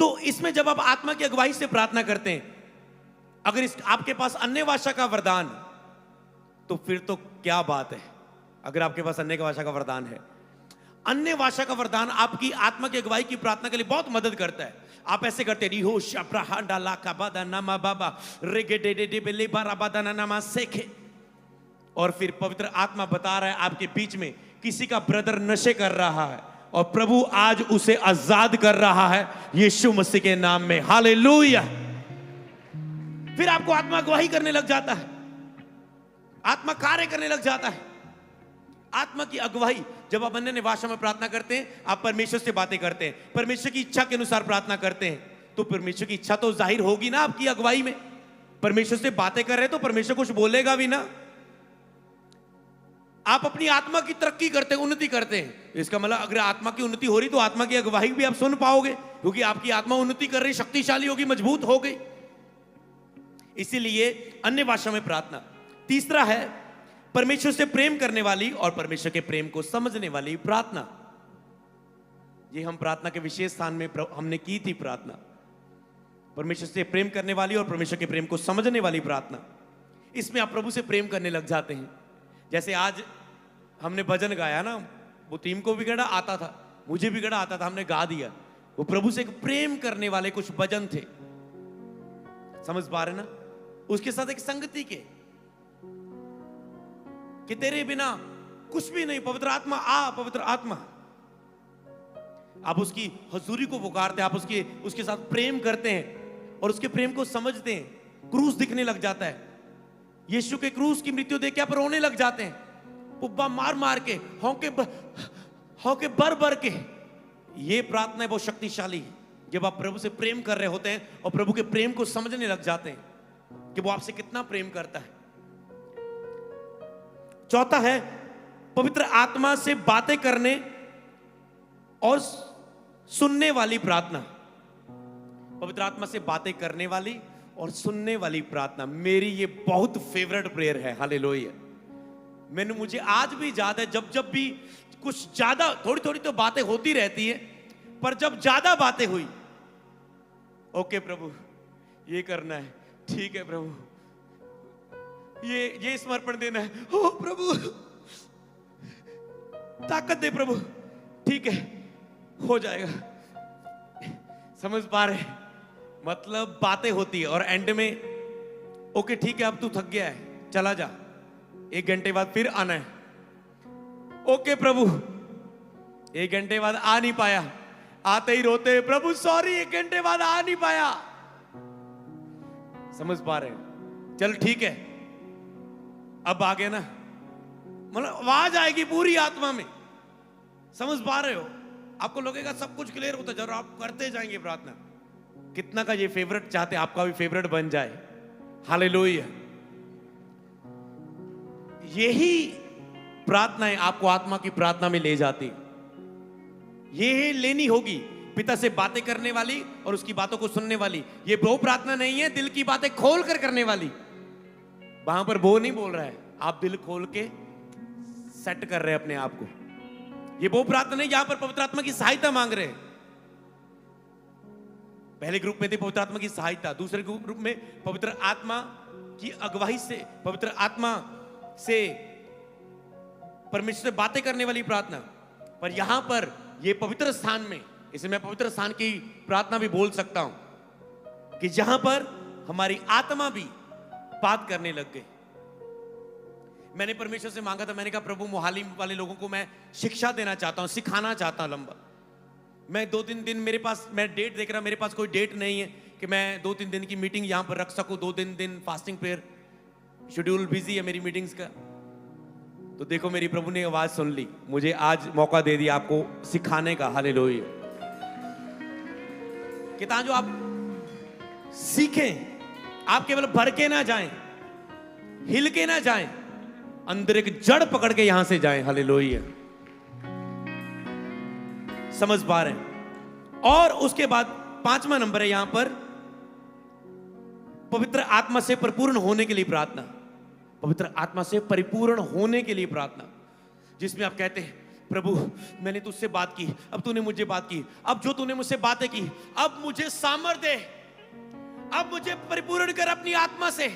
तो इसमें जब आप आत्मा की अगुवाई से प्रार्थना करते हैं, अगर आपके पास अन्य भाषा का वरदान, तो फिर तो क्या बात है। अगर आपके पास अन्य भाषा का वरदान है, अन्य भाषा का वरदान आपकी आत्मा की अगुवाई की प्रार्थना के लिए बहुत मदद करता है। आप ऐसे करते हैं, रिहो शब्राहांडा लाकाबादा नामा बाबा रेगेडेडे बेले बाराबादा नामा सेखे, और फिर पवित्र आत्मा बता रहा है आपके बीच में किसी का ब्रदर नशे कर रहा है और प्रभु आज उसे आजाद कर रहा है यीशु मसीह के नाम में। हालेलुया। फिर आपको आत्मा गवाही करने लग जाता है, आत्मा कार्य करने लग जाता है। आत्मा की अगुवाई, जब आप अन्य भाषा में प्रार्थना करते हैं, आप परमेश्वर से बातें करते हैं, परमेश्वर की इच्छा के अनुसार प्रार्थना करते हैं, तो परमेश्वर की इच्छा तो जाहिर होगी ना आपकी अगुवाई में। परमेश्वर से बातें कर रहे हैं तो परमेश्वर कुछ बोलेगा भी ना। आप अपनी आत्मा की तरक्की करते हैं, उन्नति करते हैं, इसका मतलब अगर आत्मा की उन्नति हो रही तो आत्मा की अगुवाई भी आप सुन पाओगे, क्योंकि आपकी आत्मा उन्नति कर रही, शक्तिशाली होगी, मजबूत हो गई। इसीलिए अन्य भाषा में प्रार्थना। तीसरा है परमेश्वर से प्रेम करने वाली और परमेश्वर के प्रेम को समझने वाली प्रार्थना। ये हम प्रार्थना के विशेष स्थान में हमने की थी प्रार्थना, परमेश्वर से प्रेम करने वाली और परमेश्वर के प्रेम को समझने वाली प्रार्थना। इसमें आप प्रभु से प्रेम करने लग जाते हैं। जैसे आज हमने भजन गाया ना, वो टीम को भी गड़ा आता था, मुझे भी गड़ा आता था, हमने गा दिया। वो प्रभु से एक प्रेम करने वाले कुछ भजन थे, समझ पा रहे ना। उसके साथ एक संगति के कि तेरे बिना कुछ भी नहीं, पवित्र आत्मा आ, पवित्र आत्मा। आप उसकी हजूरी को पुकारते हैं, आप उसके साथ प्रेम करते हैं और उसके प्रेम को समझते हैं। क्रूस दिखने लग जाता है, यीशु के क्रूस की मृत्यु देख के आप रोने लग जाते हैं, पुब्बा मार मार के, हौके बर बर के। ये प्रार्थना है बहुत शक्तिशाली है, जब आप प्रभु से प्रेम कर रहे होते हैं और प्रभु के प्रेम को समझने लग जाते हैं कि वो आपसे कितना प्रेम करता है। चौथा है पवित्र आत्मा से बातें करने और सुनने वाली प्रार्थना। पवित्र आत्मा से बातें करने वाली और सुनने वाली प्रार्थना मेरी ये बहुत फेवरेट प्रेयर है। हालेलुया। मुझे आज भी याद है, जब भी कुछ ज्यादा, थोड़ी थोड़ी तो बातें होती रहती है, पर जब ज्यादा बातें हुई, ओके प्रभु ये करना है, ठीक है प्रभु ये समर्पण देना है, ओ प्रभु ताकत दे प्रभु, ठीक है हो जाएगा। समझ पा रहे, मतलब बातें होती है और एंड में ओके ठीक है अब तू थक गया है चला जा, 1 घंटे बाद फिर आना है। ओके प्रभु 1 घंटे बाद आ नहीं पाया, आते ही रोते प्रभु सॉरी 1 घंटे बाद आ नहीं पाया। समझ पा रहे, चल ठीक है अब आ गए ना, मतलब आवाज आएगी पूरी आत्मा में। समझ पा रहे हो, आपको लगेगा सब कुछ क्लियर होता जरूर, आप करते जाएंगे प्रार्थना। कितना का ये फेवरेट चाहते आपका भी फेवरेट बन जाए। हालेलुया। यही प्रार्थनाएं आपको आत्मा की प्रार्थना में ले जाती, ये लेनी होगी। पिता से बातें करने वाली और उसकी बातों को सुनने वाली, ये वो प्रार्थना नहीं है दिल की बातें खोल कर करने वाली। वहां पर वो नहीं बोल रहा है, आप दिल खोल के सेट कर रहे हैं अपने आप को। ये वो प्रार्थना नहीं जहां पर पवित्र आत्मा की सहायता मांग रहे हैं। पहले ग्रुप में थे पवित्र आत्मा की सहायता, दूसरे ग्रुप में पवित्र आत्मा की अगुवाई से, पवित्र आत्मा से परमेश्वर से बातें करने वाली प्रार्थना। पर यहां पर ये पवित्र स्थान में, इसे मैं पवित्र स्थान की प्रार्थना भी बोल सकता हूं कि जहां पर हमारी आत्मा भी बात करने लग गई। मैंने परमेश्वर से मांगा था, मैंने कहा प्रभु मोहाली वाले लोगों को मैं शिक्षा देना चाहता हूं, सिखाना चाहता हूं लंबा। मैं 2-3 दिन, मेरे पास, मैं डेट देख रहा, मेरे पास कोई डेट नहीं है कि मैं 2-3 दिन की मीटिंग यहां पर रख सकूं। 2-3 दिन फास्टिंग प्रेयर, शेड्यूल बिजी है मेरी मीटिंग्स का। तो देखो मेरी प्रभु ने आवाज सुन ली, मुझे आज मौका दे दिया आपको सिखाने का। हालेलुया। कि जो आप सीखें, आप केवल भर के ना जाएं, हिल के ना जाएं, अंदर एक जड़ पकड़ के यहां से जाएं। हालेलुया। समझ पा रहे हैं। और उसके बाद 5वां नंबर है यहां पर पवित्र आत्मा से परिपूर्ण होने के लिए प्रार्थना। पवित्र आत्मा से परिपूर्ण होने के लिए प्रार्थना, जिसमें आप कहते हैं प्रभु मैंने तुझसे बात की, अब तूने मुझे बात की, अब जो तूने मुझसे बातें की अब मुझे सामर्थ्य दे, अब मुझे परिपूर्ण कर अपनी आत्मा से।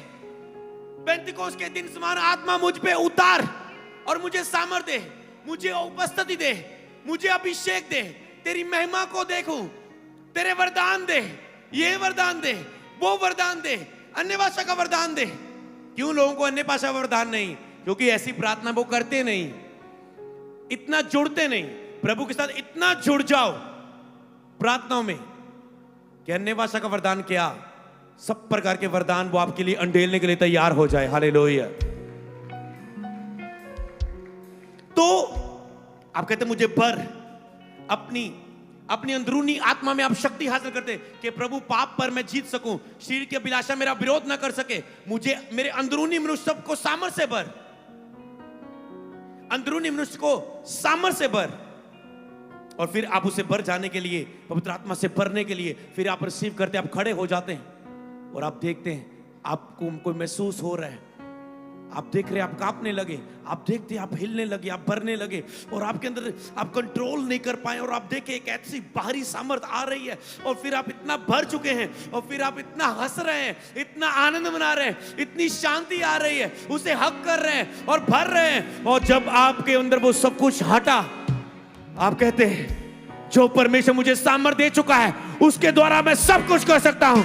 पेंतिकोस्त के दिन समान आत्मा मुझ पे उतार और मुझे सामर्थ्य दे, मुझे उपस्थिति दे, मुझे अभिषेक दे, तेरी महिमा को देखूं, तेरे वरदान दे, ये वरदान दे, वो वरदान दे, अन्य भाषा का वरदान दे। क्यों लोगों को अन्य भाषा का वरदान नहीं? क्योंकि ऐसी प्रार्थना वो करते नहीं, इतना जुड़ते नहीं प्रभु के साथ। इतना जुड़ जाओ प्रार्थनाओं में कि अन्य भाषा का वरदान क्या, सब प्रकार के वरदान वो आपके लिए अंडेलने के लिए तैयार हो जाए। हालेलुया। तो आप कहते मुझे भर, अपनी अंदरूनी आत्मा में आप शक्ति हासिल करते कि प्रभु पाप पर मैं जीत सकूं, शरीर की अभिलाषा मेरा विरोध ना कर सके, मुझे मेरे अंदरूनी मनुष्य को सामर्थ्य से भर, अंदरूनी मनुष्य को सामर्थ्य से भर। और फिर आप उसे भर जाने के लिए, पवित्र आत्मा से भरने के लिए फिर आप रिसीव करते, आप खड़े हो जाते हैं और आप देखते हैं आपको कोई महसूस हो रहा है, आप देख रहे हैं आप कांपने लगे, आप देखते हैं आप हिलने लगे, आप भरने लगे और आपके अंदर आप कंट्रोल नहीं कर पाए और आप देखें एक ऐसी बाहरी सामर्थ आ रही है और फिर आप इतना भर चुके हैं और फिर आप इतना हंस रहे हैं, इतना आनंद मना रहे हैं, इतनी शांति आ रही है, उसे हक कर रहे हैं और भर रहे हैं। और जब आपके अंदर वो सब कुछ हटा, आप कहते हैं जो परमेश्वर मुझे सामर्थ दे चुका है उसके द्वारा मैं सब कुछ कर सकता हूं।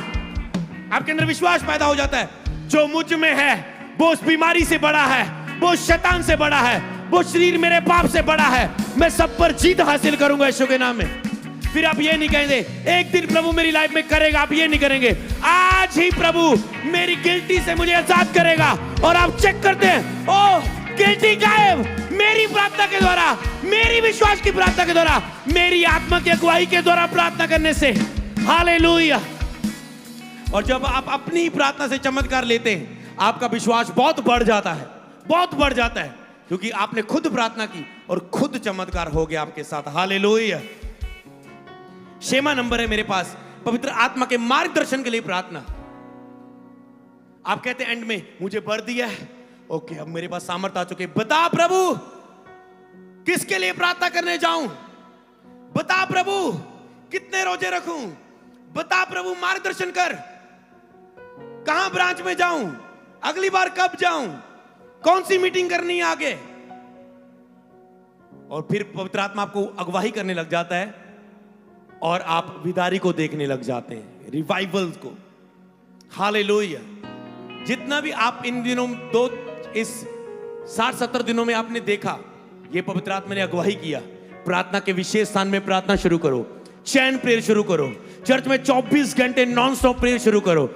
आपके अंदर विश्वास पैदा हो जाता है, जो मुझ में है वो उस बीमारी से बड़ा है, वो शैतान से बड़ा है, वो शरीर मेरे पाप से बड़ा है, मैं सब पर जीत हासिल करूंगा यीशु के नाम में। फिर आप ये नहीं कहेंगे एक दिन प्रभु मेरी लाइफ में करेगा, आप ये नहीं करेंगे, आज ही प्रभु मेरी गिल्टी से मुझे आजाद करेगा। और आप चेक करते हैं ओ गिल्टी गायब, मेरी प्रार्थना के द्वारा, मेरी विश्वास की प्रार्थना के द्वारा, मेरी आत्मा की अगुवाई के द्वारा प्रार्थना करने से। हालेलुया। और जब आप अपनी प्रार्थना से चमत्कार लेते हैं आपका विश्वास बहुत बढ़ जाता है, बहुत बढ़ जाता है, क्योंकि आपने खुद प्रार्थना की और खुद चमत्कार हो गया आपके साथ। हालेलुया। 6वां नंबर है मेरे पास, पवित्र आत्मा के मार्गदर्शन के लिए प्रार्थना। आप कहते हैं एंड में मुझे भर दिया है, ओके अब मेरे पास सामर्थ्य आ चुके, बता प्रभु किसके लिए प्रार्थना करने जाऊं, बता प्रभु कितने रोजे रखूं, बता प्रभु मार्गदर्शन कर, कहां ब्रांच में जाऊं, अगली बार कब जाऊं, कौन सी मीटिंग करनी है आगे। और फिर पवित्र आत्मा आपको अगुवाई करने लग जाता है और आप विदारी को देखने लग जाते हैं, रिवाइवल को। हालेलुया। जितना भी आप इन दिनों इस 60-70 दिनों में आपने देखा, ये पवित्र आत्मा ने अगुवाई किया। प्रार्थना के विशेष स्थान में प्रार्थना शुरू करो, चैन प्रेयर शुरू करो, चर्च में 24 घंटे नॉन स्टॉप प्रेयर शुरू करो,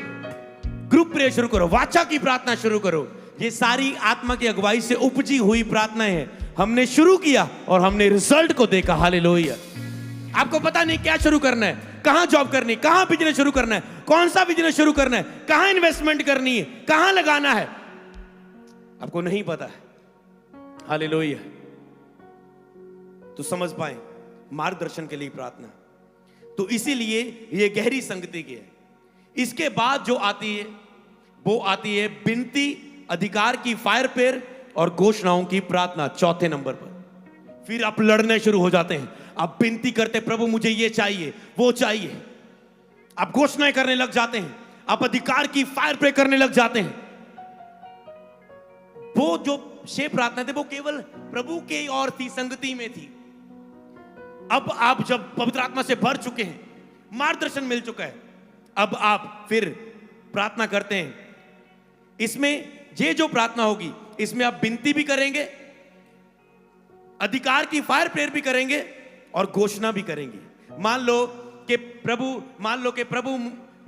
ग्रुप प्रेयर शुरू करो, वाचा की प्रार्थना शुरू करो। ये सारी आत्मा की अगुवाई से उपजी हुई प्रार्थनाएं हैं। हमने शुरू किया और हमने रिजल्ट को देखा। हालेलुया। आपको पता नहीं क्या शुरू करना है, कहां जॉब करनी, कहां बिजनेस शुरू करना है, कौन सा बिजनेस शुरू करना है, कहां इन्वेस्टमेंट करनी है, कहां लगाना है, आपको नहीं पता है। हालेलुया। तो समझ पाए मार्गदर्शन के लिए प्रार्थना। तो इसीलिए ये गहरी संगति की है। इसके बाद जो आती है वो आती है विनती, अधिकार की फायर प्रेयर और घोषणाओं की प्रार्थना। 4थे नंबर पर फिर आप लड़ने शुरू हो जाते हैं, आप विनती करते प्रभु मुझे ये चाहिए वो चाहिए, आप घोषणाएं करने लग जाते हैं, आप अधिकार की फायर प्रेयर करने लग जाते हैं। वो जो 6 प्रार्थना थे वो केवल प्रभु के और थी, संगति में थी। अब आप जब पवित्र आत्मा से भर चुके हैं, मार्गदर्शन मिल चुका है, अब आप फिर प्रार्थना करते हैं। इसमें ये जो प्रार्थना होगी इसमें आप विनती भी करेंगे, अधिकार की फायर प्रेयर भी करेंगे और घोषणा भी करेंगे। मान लो कि प्रभु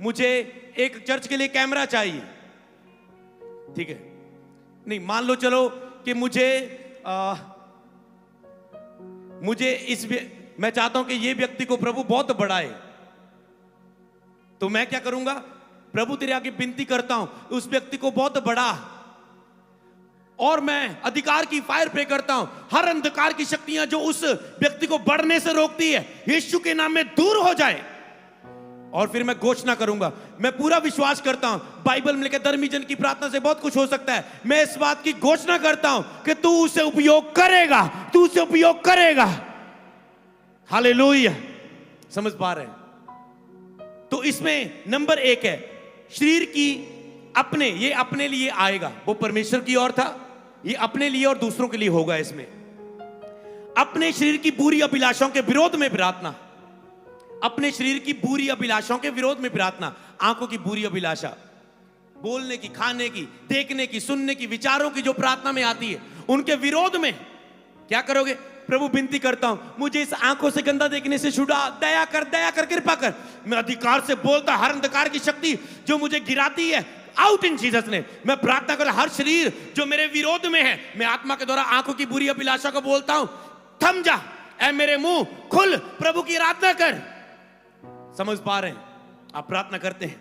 मुझे एक चर्च के लिए कैमरा चाहिए, ठीक है, नहीं मान लो चलो कि मैं चाहता हूं कि ये व्यक्ति को प्रभु बहुत बढ़ाए, तो मैं क्या करूंगा, प्रभु तेरे आगे विनती करता हूं उस व्यक्ति को बहुत बढ़ा, और मैं अधिकार की फायर प्रे करता हूं, हर अंधकार की शक्तियां जो उस व्यक्ति को बढ़ने से रोकती है यीशु के नाम में दूर हो जाए। और फिर मैं घोषणा करूंगा। मैं पूरा विश्वास करता हूं, बाइबल में लिखे धर्मी जन की प्रार्थना से बहुत कुछ हो सकता है। मैं इस बात की घोषणा करता हूं कि तू उसे उपयोग करेगा, तू उसे उपयोग करेगा। हालेलुया। समझ पा रहे हैं? तो इसमें नंबर 1 है शरीर की ये अपने लिए आएगा, वो परमेश्वर की ओर था, ये अपने लिए और दूसरों के लिए होगा। इसमें अपने शरीर की बुरी अभिलाषाओं के विरोध में प्रार्थना, अपने शरीर की बुरी अभिलाषाओं के विरोध में प्रार्थना। आंखों की बुरी अभिलाषा, बोलने की, खाने की, देखने की, सुनने की, विचारों की जो प्रार्थना में आती है, उनके विरोध में क्या करोगे? प्रभु विनती करता हूं, मुझे इस आंखों से गंदा देखने से छुड़ा, दया कर, दया कर, कृपा कर। मैं अधिकार से बोलता, हर अंधकार की शक्ति जो मुझे गिराती है, आउट इन जीसस नेम। मैं प्रार्थना कर, हर शरीर जो मेरे विरोध में है, मैं आत्मा के द्वारा आंखों की बुरी अभिलाषा को बोलता हूं, थम जा, ऐ मेरे मुंह खुल, प्रभु की आराधना कर। समझ पा रहे हैं? आप प्रार्थना करते हैं।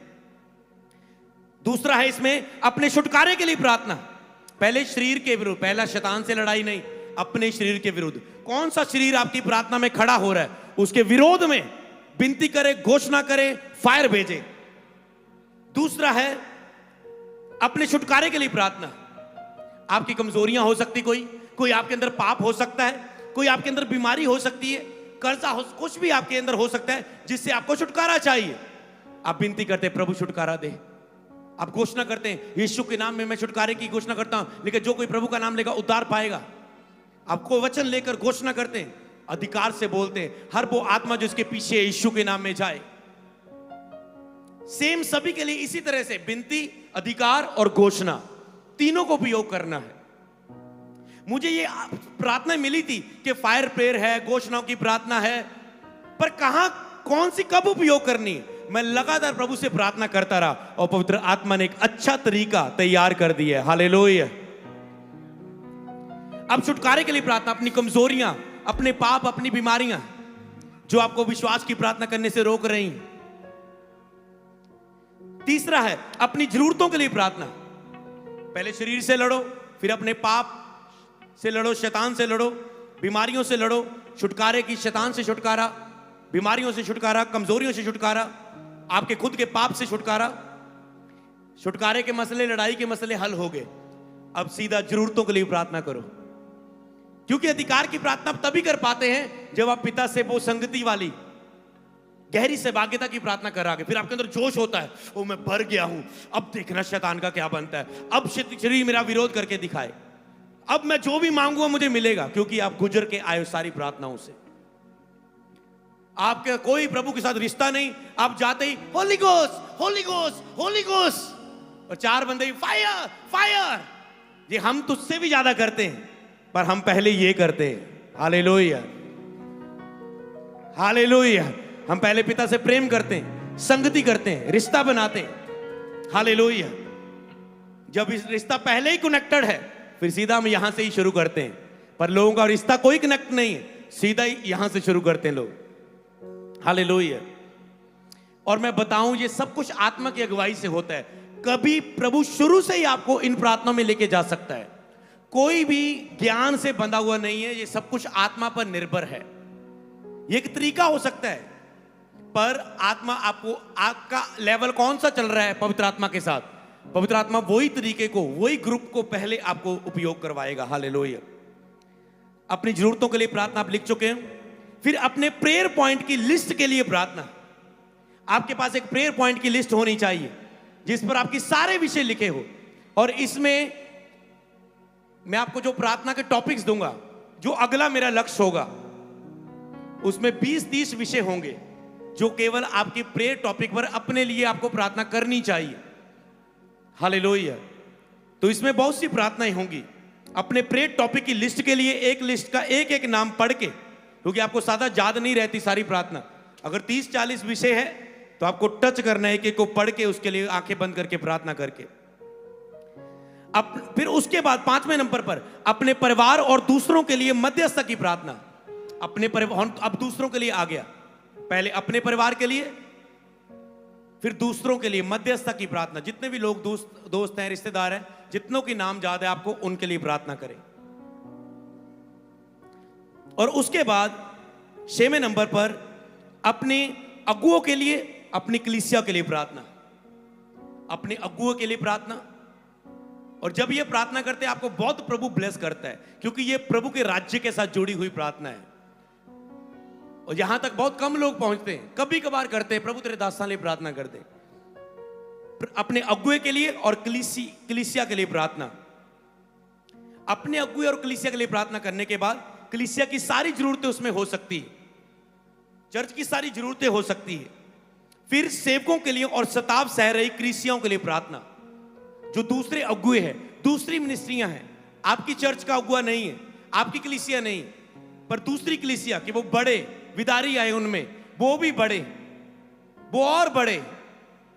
दूसरा है इसमें अपने छुटकारे के लिए प्रार्थना। पहले शरीर के विरुद्ध, पहला शैतान से लड़ाई नहीं, अपने शरीर के विरुद्ध। कौन सा शरीर आपकी प्रार्थना में खड़ा हो रहा है, उसके विरोध में विनती करे, घोषणा करे, फायर भेजे। दूसरा है अपने छुटकारे के लिए प्रार्थना। आपकी कमजोरियां हो सकती, कोई आपके अंदर पाप हो सकता है, कोई आपके अंदर बीमारी हो सकती है, कर्जा हो, कुछ भी आपके अंदर हो सकता है जिससे आपको छुटकारा चाहिए। आप विनती करते हैं, प्रभु छुटकारा दे। आप घोषणा करते हैं, यीशु के नाम में मैं छुटकारे की घोषणा करता हूं, लेकिन जो कोई प्रभु का नाम लेगा उद्धार पाएगा। आपको वचन लेकर घोषणा करते हैं, अधिकार से बोलते हैं, हर वो आत्मा जिसके पीछे यीशु के नाम में जाए। सेम सभी के लिए इसी तरह से विनती, अधिकार और घोषणा, तीनों को उपयोग करना है। मुझे ये प्रार्थना मिली थी कि फायर प्रेयर है, घोषणाओं की प्रार्थना है, पर कहां, कौन सी, कब उपयोग करनी है? मैं लगातार प्रभु से प्रार्थना करता रहा और पवित्र आत्मा ने एक अच्छा तरीका तैयार कर दिया है। हालेलुया। अब छुटकारे के लिए प्रार्थना, अपनी कमजोरियां, अपने पाप, अपनी बीमारियां जो आपको विश्वास की प्रार्थना करने से रोक रही हैं। तीसरा है अपनी जरूरतों के लिए प्रार्थना। पहले शरीर से लड़ो, फिर अपने पाप से लड़ो, शैतान से लड़ो, बीमारियों से लड़ो, छुटकारे की, शैतान से छुटकारा, बीमारियों से छुटकारा, कमजोरियों से छुटकारा, आपके खुद के पाप से छुटकारा। छुटकारे के मसले, लड़ाई के मसले हल हो गए। अब सीधा जरूरतों के लिए प्रार्थना करो, क्योंकि अधिकार की प्रार्थना तभी कर पाते हैं जब आप पिता से वो संगति वाली गहरी सहभागिता की प्रार्थना कर आगे। फिर आपके अंदर जोश होता है, ओ मैं भर गया हूं, अब देखना शैतान का क्या बनता है, अब शरीर मेरा विरोध करके दिखाए, अब मैं जो भी मांगूंगा मुझे मिलेगा, क्योंकि आप गुजर के आए सारी प्रार्थनाओं से। आपके कोई प्रभु के साथ रिश्ता नहीं, आप जाते ही holy ghost, holy ghost, holy ghost, और 4 बंदे फायर फायर। ये हम तुझसे भी ज्यादा करते हैं, पर हम पहले ये करते हैं। Hallelujah, hallelujah. हम पहले पिता से प्रेम करते हैं, संगति करते हैं, रिश्ता बनाते हैं। हालेलुया। जब इस रिश्ता पहले ही कनेक्टेड है, फिर सीधा हम यहां से ही शुरू करते हैं। पर लोगों का रिश्ता कोई कनेक्ट नहीं है, सीधा ही यहां से शुरू करते हैं लोग। हालेलुया। और मैं बताऊं, ये सब कुछ आत्मा की अगुवाई से होता है। कभी प्रभु शुरू से ही आपको इन प्रार्थनाओं में लेके जा सकता है। कोई भी ज्ञान से बंधा हुआ नहीं है, ये सब कुछ आत्मा पर निर्भर है। ये एक तरीका हो सकता है, पर आत्मा आपको, आपका लेवल कौन सा चल रहा है पवित्र आत्मा के साथ, पवित्र आत्मा वही तरीके को, वही ग्रुप को पहले आपको उपयोग करवाएगा। हालेलुया। अपनी जरूरतों के लिए प्रार्थना आप लिख चुके हैं। फिर अपने प्रेयर पॉइंट की लिस्ट के लिए प्रार्थना। आपके पास एक प्रेयर पॉइंट की लिस्ट होनी चाहिए जिस पर आपकी सारे विषय लिखे हो, और इसमें मैं आपको जो प्रार्थना के टॉपिक्स दूंगा, जो अगला मेरा लक्ष्य होगा, उसमें 20-30 विषय होंगे जो केवल आपके प्रेयर टॉपिक पर अपने लिए आपको प्रार्थना करनी चाहिए। हालेलुया। तो इसमें बहुत सी प्रार्थनाएं होंगी। अपने प्रेयर टॉपिक की लिस्ट के लिए एक लिस्ट का एक एक नाम पढ़ के, क्योंकि आपको सादा याद नहीं रहती सारी प्रार्थना। अगर 30-40 विषय है तो आपको टच करना है, एक एक को पढ़ के, उसके लिए आंखें बंद करके प्रार्थना करके। फिर उसके बाद 5वें नंबर पर अपने परिवार और दूसरों के लिए मध्यस्थता की प्रार्थना। अपने परिवार, अब दूसरों के लिए आ गया, पहले अपने परिवार के लिए, फिर दूसरों के लिए मध्यस्थता की प्रार्थना। जितने भी लोग दोस्त हैं, रिश्तेदार हैं, जितनों की नाम याद है आपको, उनके लिए प्रार्थना करें। और उसके बाद 6वें नंबर पर अपने अगुओं के लिए, अपनी कलीसिया के लिए प्रार्थना, अपने अगुओं के लिए प्रार्थना। और जब ये प्रार्थना करते हैं आपको बहुत प्रभु ब्लेस करता है, क्योंकि ये प्रभु के राज्य के साथ जुड़ी हुई प्रार्थना है। और यहां तक बहुत कम लोग पहुंचते हैं, कभी कभार करते हैं, प्रभु तेरे दास्तान लिए प्रार्थना करते हैं। अपने अगुए के लिए और कलीसिया के लिए प्रार्थना। अपने अगुए और कलीसिया के लिए प्रार्थना करने के बाद कलीसिया की सारी जरूरतें उसमें हो सकती है, चर्च की सारी जरूरतें हो सकती है। फिर सेवकों के लिए और सताव सह रही कलीसियाओं के लिए प्रार्थना। जो दूसरे अगुए हैं, दूसरी मिनिस्ट्रियां हैं, आपकी चर्च का अगुआ नहीं है, आपकी कलीसिया नहीं, पर दूसरी कलीसिया कि वो बड़े विदारी आए, उनमें वो भी बड़े, वो और बड़े।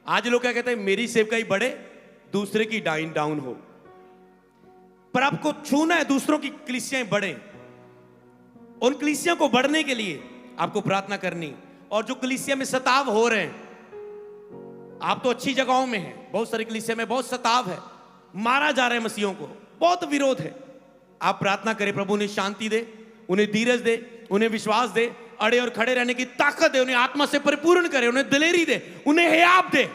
आज लोग क्या कहते हैं, मेरी सेवकाई बढ़े, दूसरे की डाउन हो। पर आपको छूना है दूसरों की कलीसियाएं बढ़े। उन कलीसिया को बढ़ने के लिए आपको प्रार्थना करनी। और जो कलीसिया में सताव हो रहे हैं, आप तो अच्छी जगहों में हैं, बहुत सारी कलीसिया में बहुत सताव है, मारा जा रहा है मसीहों को, बहुत विरोध है। आप प्रार्थना करें, प्रभु उन्हें शांति दे, उन्हें धीरज दे, उन्हें विश्वास दे, अड़े और खड़े रहने की ताकत दे, उन्हें आत्मा से परिपूर्ण करे, उन्हें दिलेरी दे, उन्हें हियाब दे।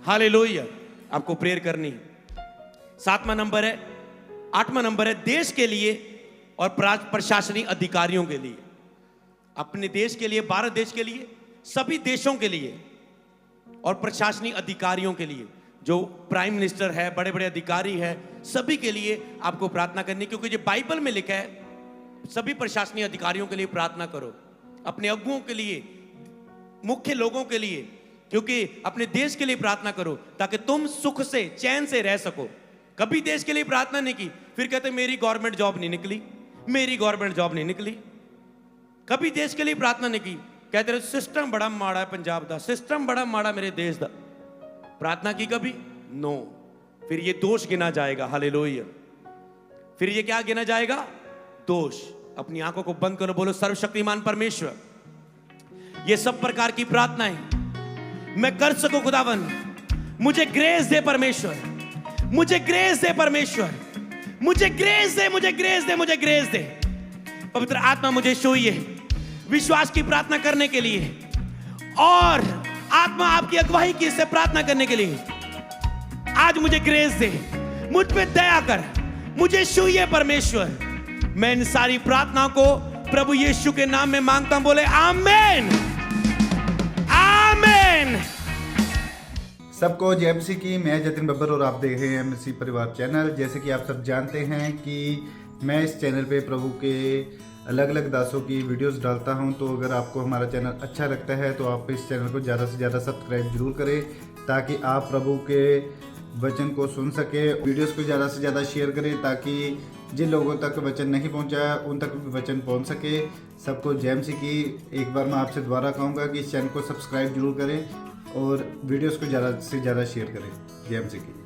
हालेलुया। आपको प्रेयर करनी है। 7वां नंबर है, 8वां नंबर है देश के लिए और प्रशासनिक अधिकारियों के लिए। अपने देश के लिए, भारत देश के लिए, सभी देशों के लिए और प्रशासनिक अधिकारियों के लिए, जो प्राइम मिनिस्टर है, बड़े बड़े अधिकारी है, सभी के लिए आपको प्रार्थना करनी। क्योंकि जो बाइबल में लिखा है, सभी प्रशासनिक अधिकारियों के लिए प्रार्थना करो, अपने अगुओं के लिए, मुख्य लोगों के लिए, क्योंकि अपने देश के लिए प्रार्थना करो ताकि तुम सुख से चैन से रह सको। कभी देश के लिए प्रार्थना नहीं की, फिर कहते मेरी गवर्नमेंट जॉब नहीं निकली, मेरी गवर्नमेंट जॉब नहीं निकली। कभी देश के लिए प्रार्थना नहीं की, कहते रहे सिस्टम बड़ा माड़ा है पंजाब का, सिस्टम बड़ा माड़ा मेरे देश का। प्रार्थना की कभी? नो। फिर ये दोष गिना जाएगा। हालेलुया। फिर ये क्या गिना जाएगा? दोष। अपनी आंखों को बंद करो, बोलो सर्वशक्तिमान परमेश्वर, ये सब प्रकार की प्रार्थनाएं मैं कर सकूं खुदावन, मुझे ग्रेस दे परमेश्वर, मुझे ग्रेस दे परमेश्वर, मुझे ग्रेस दे, मुझे ग्रेस दे, मुझे ग्रेस दे। पवित्र आत्मा मुझे छूइए विश्वास की प्रार्थना करने के लिए, और आत्मा आपकी अगुवाई की इससे प्रार्थना करने के लिए। आज मुझे ग्रेस दे, मुझ पे दया कर, मुझे छूइए परमेश्वर। मैं इन सारी प्रार्थनाओं को प्रभु यीशु के नाम में मांगता हूं। बोले आमीन, आमीन। सबको जय मसीह की। मैं जतिन बब्बर और आप देख रहे हैं मसीह परिवार चैनल। जैसे कि आप सब जानते हैं कि मैं इस चैनल पे प्रभु के अलग अलग दासों की वीडियोस डालता हूं, तो अगर आपको हमारा चैनल अच्छा लगता है तो आप इस चैनल को ज़्यादा से ज़्यादा सब्सक्राइब जरूर करें, ताकि आप प्रभु के वचन को सुन सके। वीडियोस को ज़्यादा से ज़्यादा शेयर करें, ताकि जिन लोगों तक वचन नहीं पहुंचा उन तक भी वचन पहुंच सके। सबको जय मसीह की। एक बार मैं आपसे दोबारा कहूँगा कि इस चैनल को सब्सक्राइब जरूर करें और वीडियोस को ज़्यादा से ज़्यादा शेयर करें। जय मसीह की।